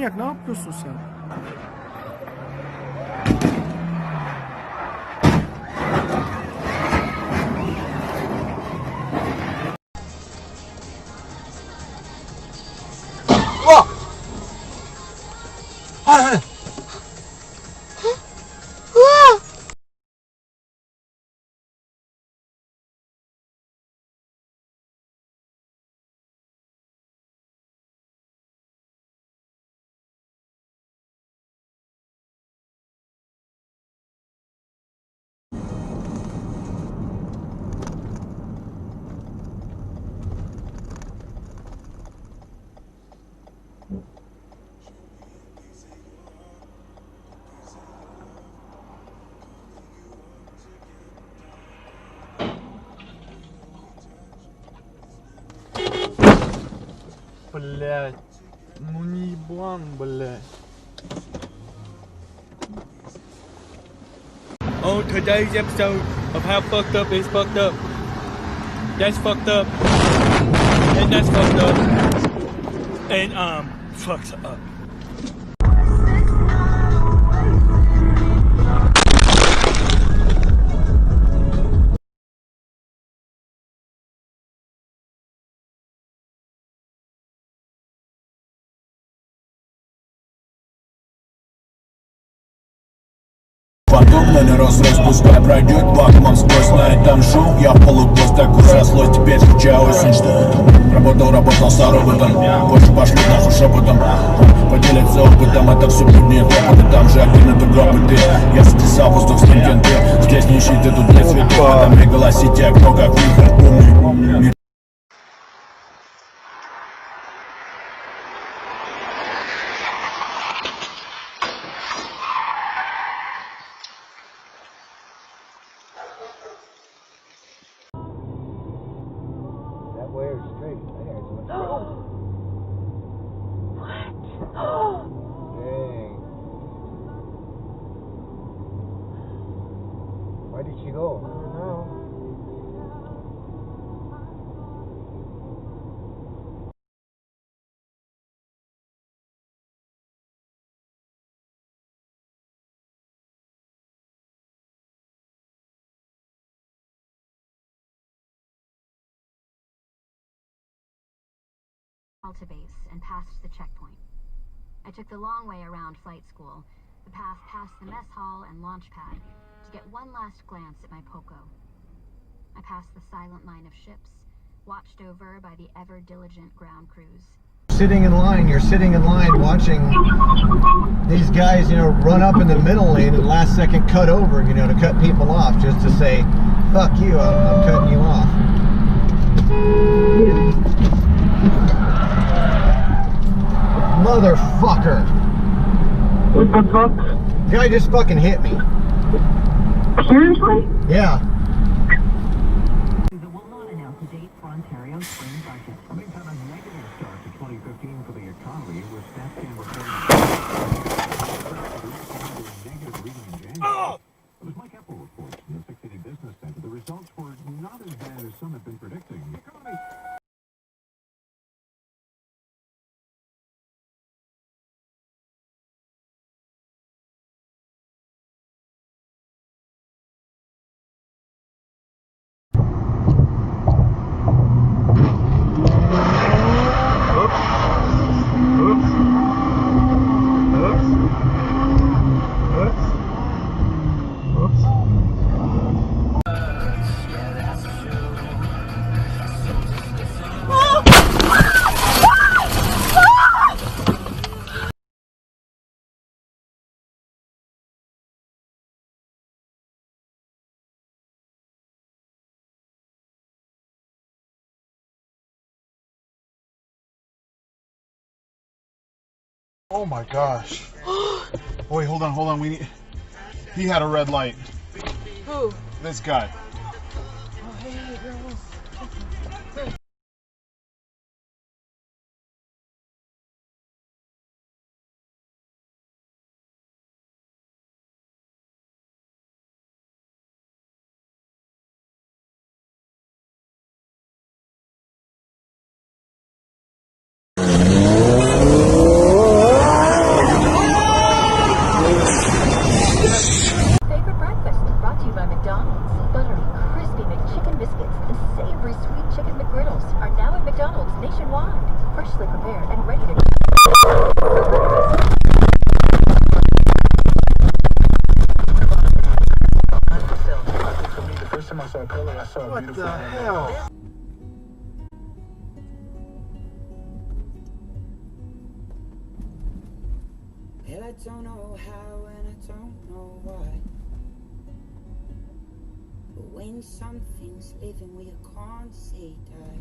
manyak, ne yapıyorsun sen? Блять, ну не еблан, блять. On today's episode of How Fucked Up Is Fucked Up. That's fucked up. And that's fucked up. And I'm fucked up. Потом на Rolls-Royce пускай пройдет Бакман сквозь на этом шоу. Я в полугост так ужасло, теперь скучаю очень, что Работал с роботом, больше пошлют нахуй шепотом. Поделятся опытом, это все будет опыты. Там же один и другой опыты. Я сотрясал воздух с ним кенты. Здесь не ищи ты тут для цветов. Там мегалосетя, кто как выход умный. Where did she go? I don't know. To base and passed the checkpoint. I took the long way around flight school, the path past the mess hall and launch pad, to get one last glance at my Poco. I passed the silent line of ships, watched over by the ever-diligent ground crews. Sitting in line, you're sitting in line watching these guys, run up in the middle lane and last second cut over, to cut people off, just to say, fuck you, I'm cutting you off. Motherfucker! What the fuck? Guy just fucking hit me. Seriously? Yeah. That will not announce a date for Ontario's spring budget. Coming from a negative start to 2015 for the economy, with stats can reporting negative reading in January. It was Mike Apple reports from the 6 City Business Center. The results were not as bad as some have been predicting. The economy. Oh my gosh. Wait, hold on. He had a red light. Who? This guy. Oh, hey, girl. savory sweet chicken McGriddles are now at McDonald's nationwide, freshly prepared and ready to go. What the hell? Well, I don't know how and I don't know why, but when something's living we can't say die.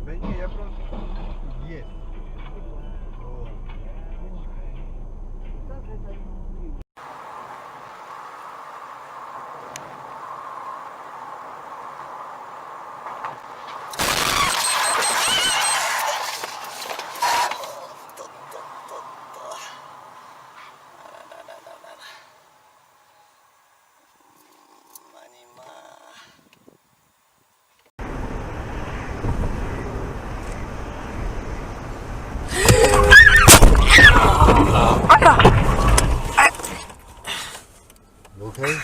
Да не, я просто... Есть. Вот. You okay?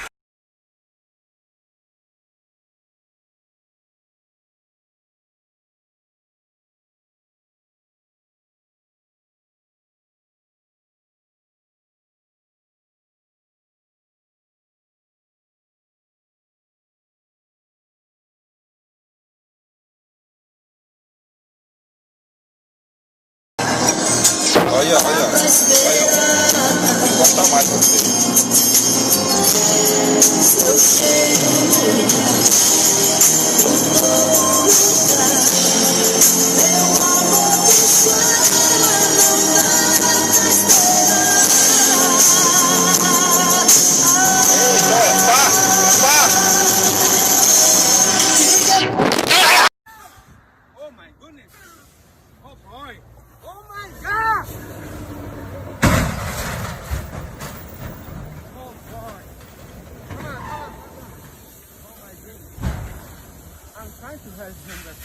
Oh my goodness. Oh boy. Oh my god. Oh boy. Come on, come on. Oh my goodness. I'm trying to help him, but...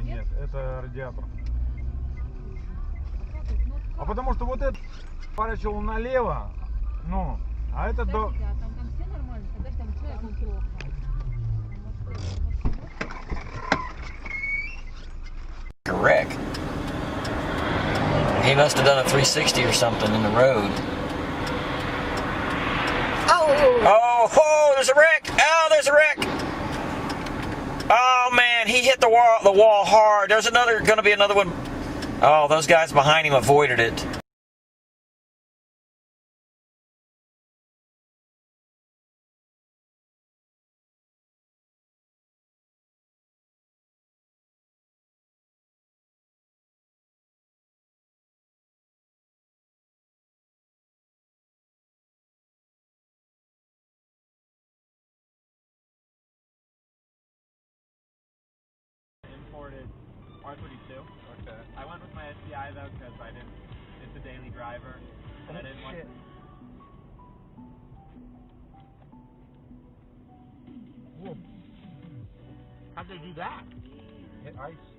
Нет, это радиатор. А потому что вот этот поворачивал налево, ну, а это до... Там все нормально, когда там человек плохо. Rick. He must have done a 360 or something in the road. Oh, there's a wreck! Oh, there's a wreck! Oh man, he hit the wall hard. There's gonna be another one. Oh, those guys behind him avoided it. TDI though, because I didn't. It's a daily driver, and I didn't want. Shit. How'd they do that? Hit ice.